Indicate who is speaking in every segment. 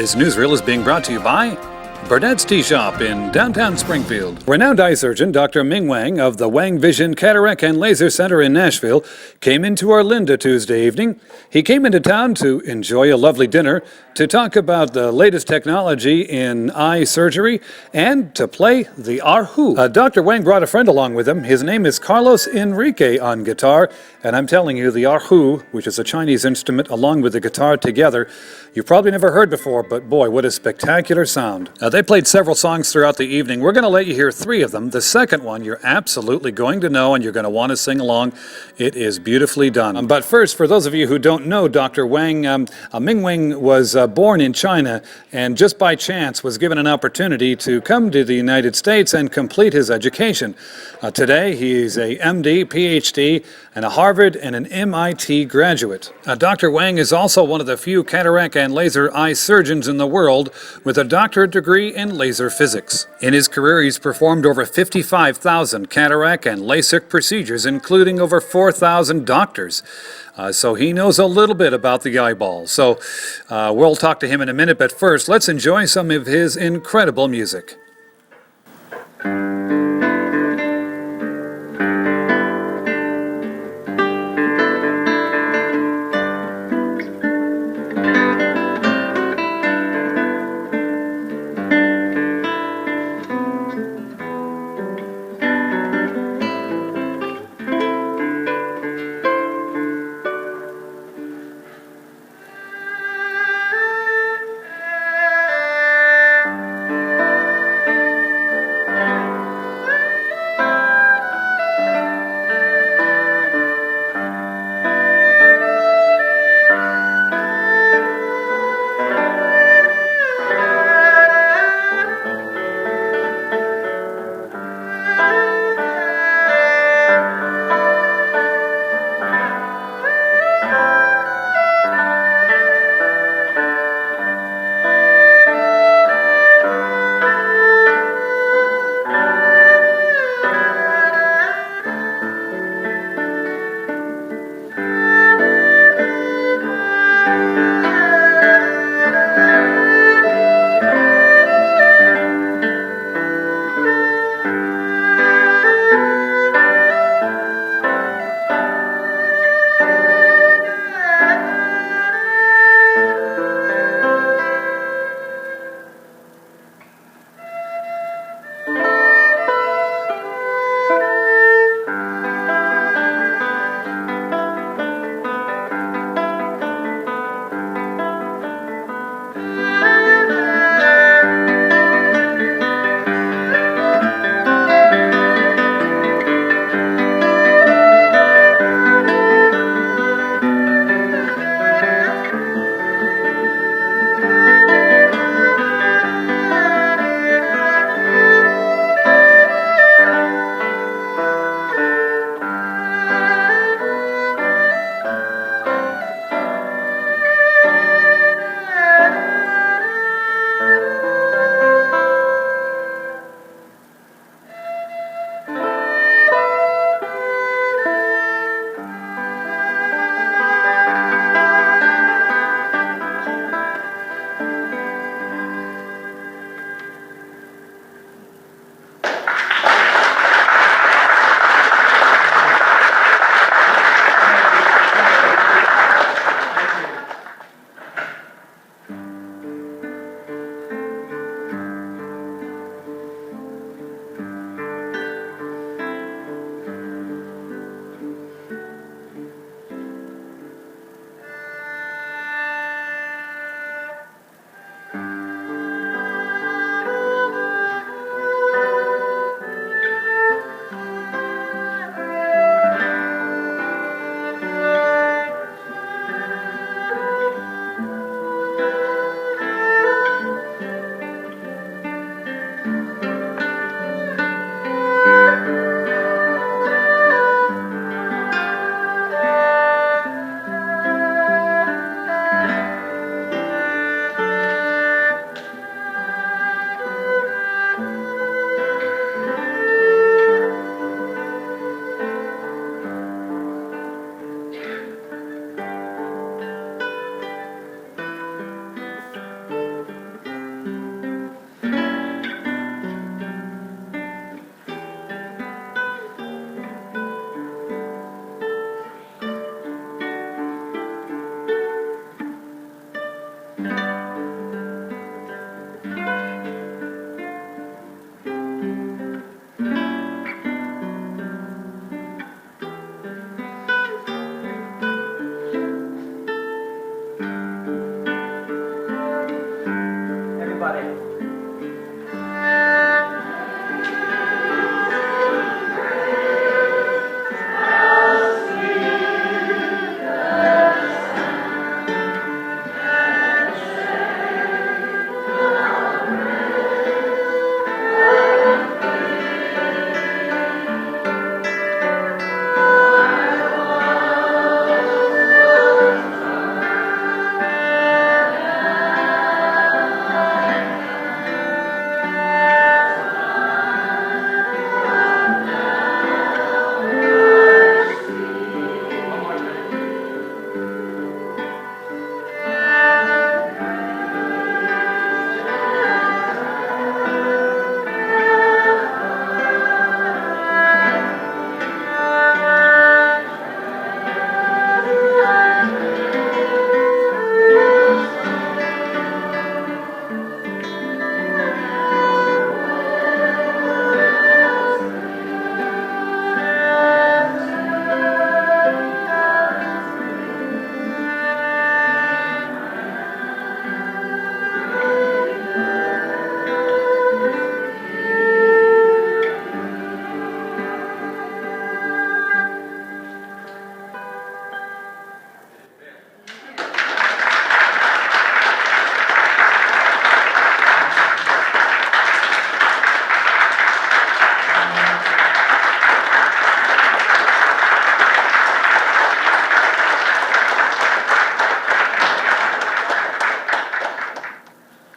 Speaker 1: This newsreel is being brought to you by Burnett's Tea Shop in downtown Springfield. Renowned eye surgeon Dr. Ming Wang of the Wang Vision Cataract and Laser Center in Nashville came into Orlinda Tuesday evening. He came into town to enjoy a lovely dinner, to talk about the latest technology in eye surgery, and to play the erhu. Dr. Wang brought a friend along with him. His name is Carlos Enrique on guitar, and I'm telling you, the erhu, which is a Chinese instrument, along with the guitar together, you've probably never heard before, but boy, what a spectacular sound. They played several songs throughout the evening. We're going to let you hear three of them. The second one you're absolutely going to know, and you're going to want to sing along. It is beautifully done. But first, for those of you who don't know Dr. Wang, Ming Wang was born in China and just by chance was given an opportunity to come to the United States and complete his education. Today, he's a MD, PhD, and a Harvard and an MIT graduate. Dr. Wang is also one of the few cataract and laser eye surgeons in the world with a doctorate degree in laser physics. In his career, he's performed over 55,000 cataract and LASIK procedures, including over 4,000 doctors. So he knows a little bit about the eyeball. So we'll talk to him in a minute, but first, let's enjoy some of his incredible music.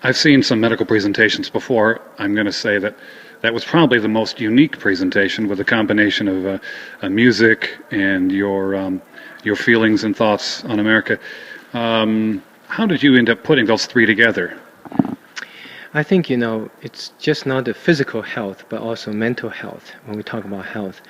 Speaker 1: I've seen some medical presentations before. I'm going to say that that was probably the most unique presentation, with a combination of music and your feelings and thoughts on America. How did you end up putting those three together?
Speaker 2: I think, it's just not the physical health, but also mental health when we talk about health.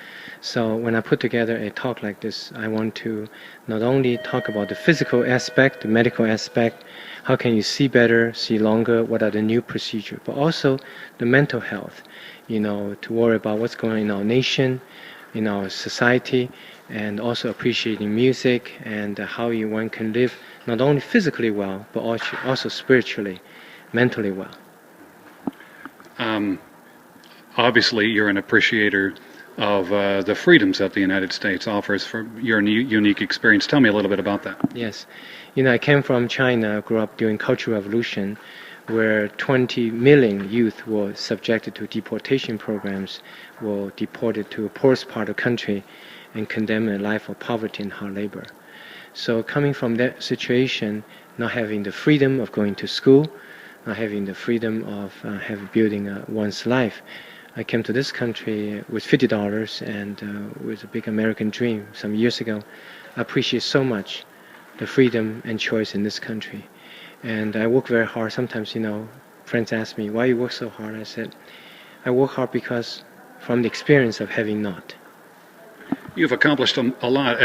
Speaker 2: So when I put together a talk like this, I want to not only talk about the physical aspect, the medical aspect, how can you see better, see longer, what are the new procedures, but also the mental health, to worry about what's going on in our nation, in our society, and also appreciating music and how one can live not only physically well, but also spiritually, mentally well.
Speaker 1: Obviously, you're an appreciator of the freedoms that the United States offers for your unique experience. Tell me a little bit about that.
Speaker 2: Yes. I came from China, grew up during Cultural Revolution, where 20 million youth were subjected to deportation programs, were deported to the poorest part of the country and condemned a life of poverty and hard labor. So coming from that situation, not having the freedom of going to school, not having the freedom of building one's life, I came to this country with $50 and with a big American dream some years ago. I appreciate so much the freedom and choice in this country. And I work very hard. Sometimes, friends ask me, why you work so hard? I said, I work hard because from the experience of having not.
Speaker 1: You've accomplished a lot.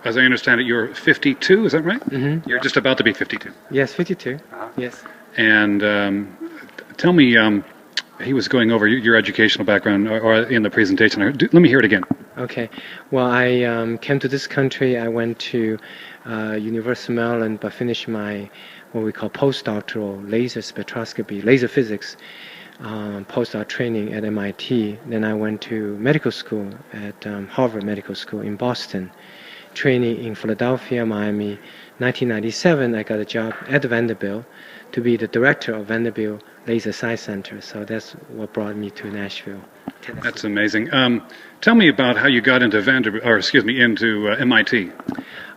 Speaker 1: As I understand it, you're 52, is that right?
Speaker 2: Mm-hmm.
Speaker 1: You're just about to be 52.
Speaker 2: Yes, 52. Yes.
Speaker 1: And tell me, he was going over your educational background or in the presentation. Let me hear it again.
Speaker 2: Okay. Well, I came to this country. I went to University of Maryland, but finished my what we call postdoctoral laser spectroscopy, laser physics postdoc training at MIT. Then I went to medical school at Harvard Medical School in Boston, training in Philadelphia, Miami. 1997, I got a job at Vanderbilt to be the director of Vanderbilt Laser Science Center. So that's what brought me to Nashville, Tennessee.
Speaker 1: That's amazing. Tell me about how you got into into MIT.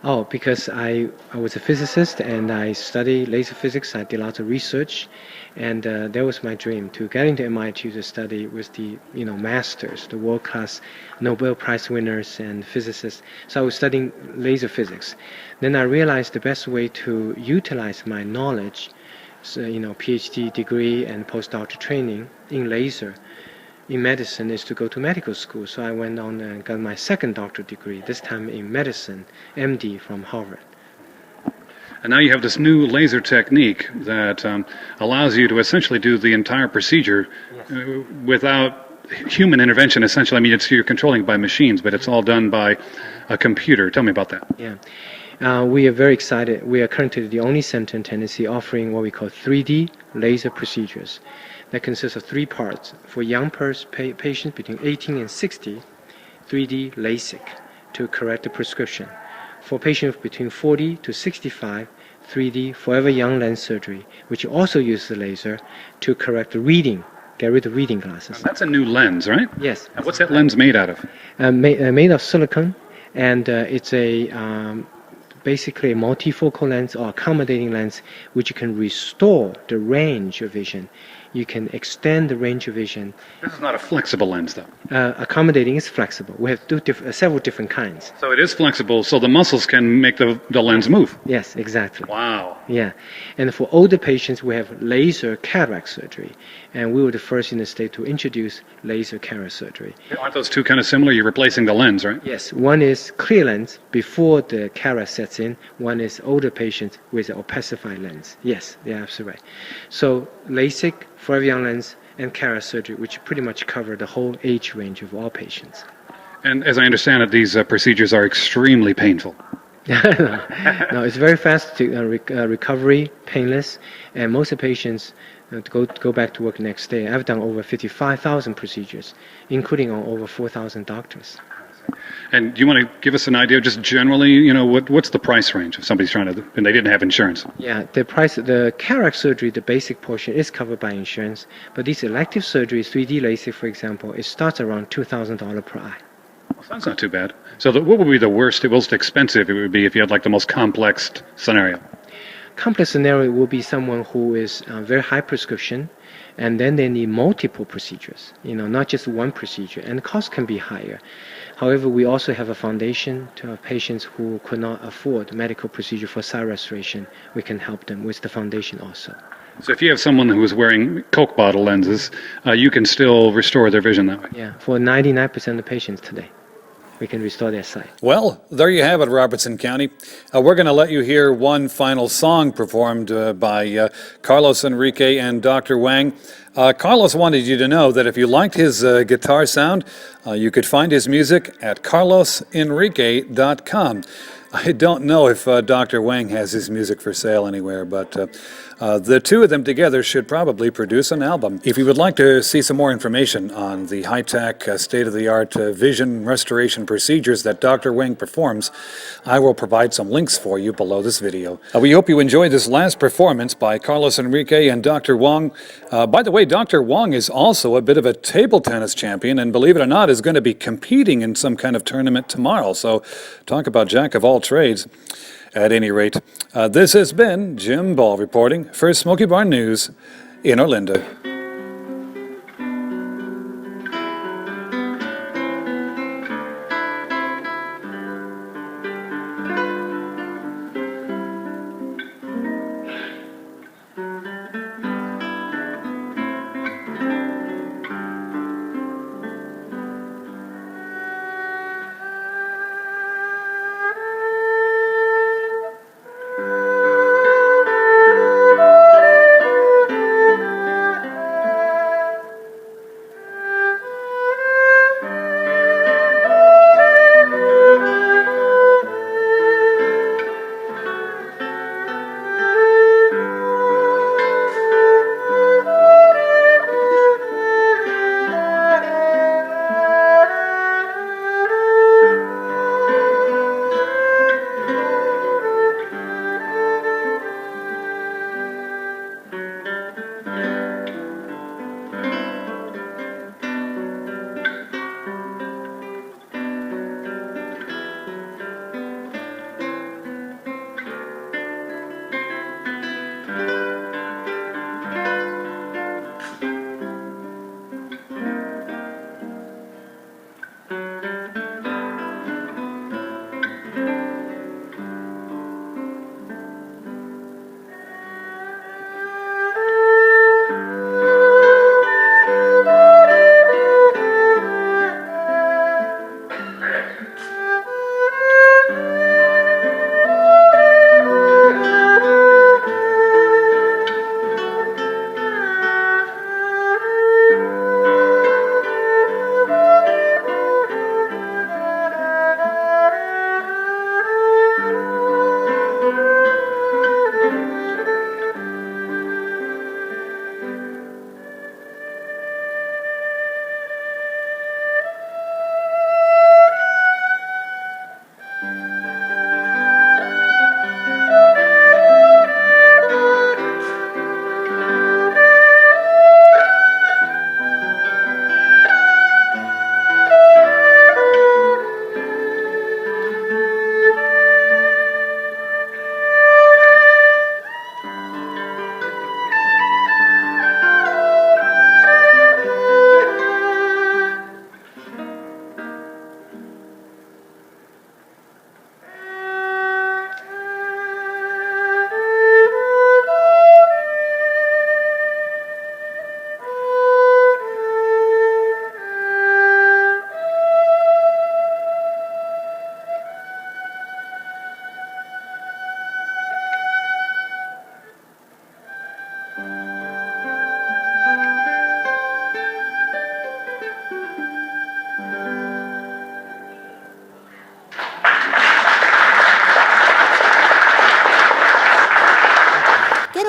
Speaker 2: Oh, because I was a physicist and I studied laser physics. I did lots of research, and that was my dream, to get into MIT to study with the masters, the world-class Nobel Prize winners and physicists. So I was studying laser physics. Then I realized the best way to utilize my knowledge, so, PhD degree and postdoctoral training in laser, in medicine, is to go to medical school. So I went on and got my second doctorate degree, this time in medicine, MD from Harvard.
Speaker 1: And now you have this new laser technique that allows you to essentially do the entire procedure without human intervention, essentially. I mean, you're controlling by machines, but it's all done by a computer. Tell me about that.
Speaker 2: Yeah. We are very excited. We are currently the only center in Tennessee offering what we call 3D laser procedures. That consists of 3 parts. For young patients between 18 and 60, 3D LASIK to correct the prescription. For patients between 40 to 65, 3D forever young lens surgery, which also uses the laser to correct the reading, get rid of reading glasses.
Speaker 1: That's a new lens, right?
Speaker 2: Yes.
Speaker 1: And what's that lens made out of?
Speaker 2: Made of silicone, and it's basically a multifocal lens or accommodating lens which can restore the range of vision. You can extend the range of vision.
Speaker 1: This is not a flexible lens, though.
Speaker 2: Accommodating is flexible. We have several different kinds.
Speaker 1: So it is flexible, so the muscles can make the lens move.
Speaker 2: Yes, exactly.
Speaker 1: Wow.
Speaker 2: Yeah. And for older patients, we have laser cataract surgery. And we were the first in the state to introduce laser cataract surgery.
Speaker 1: Aren't those two kind of similar? You're replacing the lens, right?
Speaker 2: Yes. One is clear lens before the cataract sets in. One is older patients with an opacified lens. Yes, you're absolutely right. So LASIK, forever young lens, and cataract surgery, which pretty much cover the whole age range of all patients.
Speaker 1: And as I understand it, these procedures are extremely painful.
Speaker 2: No, it's very fast recovery, painless, and most of the patients go back to work next day. I've done over 55,000 procedures, including on over 4,000 doctors.
Speaker 1: And do you want to give us an idea, just generally, what's the price range if somebody's trying to, and they didn't have insurance?
Speaker 2: Yeah, the cataract surgery, the basic portion is covered by insurance, but these elective surgeries, 3D LASIK, for example, it starts around $2,000 per eye.
Speaker 1: Well, that's not too bad. So what would be the most expensive it would be if you had like the most complex scenario?
Speaker 2: Complex scenario will be someone who is very high prescription, and then they need multiple procedures, not just one procedure, and the cost can be higher. However, we also have a foundation to have patients who could not afford medical procedure for sight restoration. We can help them with the foundation also.
Speaker 1: So if you have someone who is wearing Coke bottle lenses, you can still restore their vision that way?
Speaker 2: Yeah, for 99% of the patients today, we can restore their sight.
Speaker 1: Well, there you have it, Robertson County. We're going to let you hear one final song performed by Carlos Enrique and Dr. Wang. Carlos wanted you to know that if you liked his guitar sound, you could find his music at carlosenrique.com. I don't know if Dr. Wang has his music for sale anywhere, but the two of them together should probably produce an album. If you would like to see some more information on the high-tech, state-of-the-art vision restoration procedures that Dr. Wang performs, I will provide some links for you below this video. We hope you enjoyed this last performance by Carlos Enrique and Dr. Wang. By the way, Dr. Wang is also a bit of a table tennis champion, and believe it or not, is going to be competing in some kind of tournament tomorrow. So talk about jack of all trades. At any rate, this has been Jim Ball reporting for Smoky Barn News in Orlinda.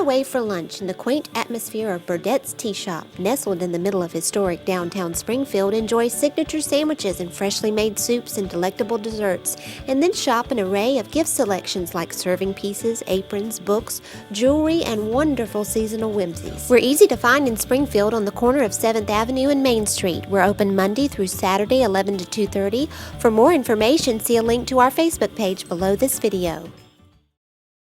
Speaker 3: away for lunch in the quaint atmosphere of Burdett's Tea Shop, nestled in the middle of historic downtown Springfield, enjoy signature sandwiches and freshly made soups and delectable desserts, and then shop an array of gift selections like serving pieces, aprons, books, jewelry, and wonderful seasonal whimsies. We're easy to find in Springfield on the corner of 7th Avenue and Main Street. We're open Monday through Saturday, 11 to 2:30. For more information, see a link to our Facebook page below this video.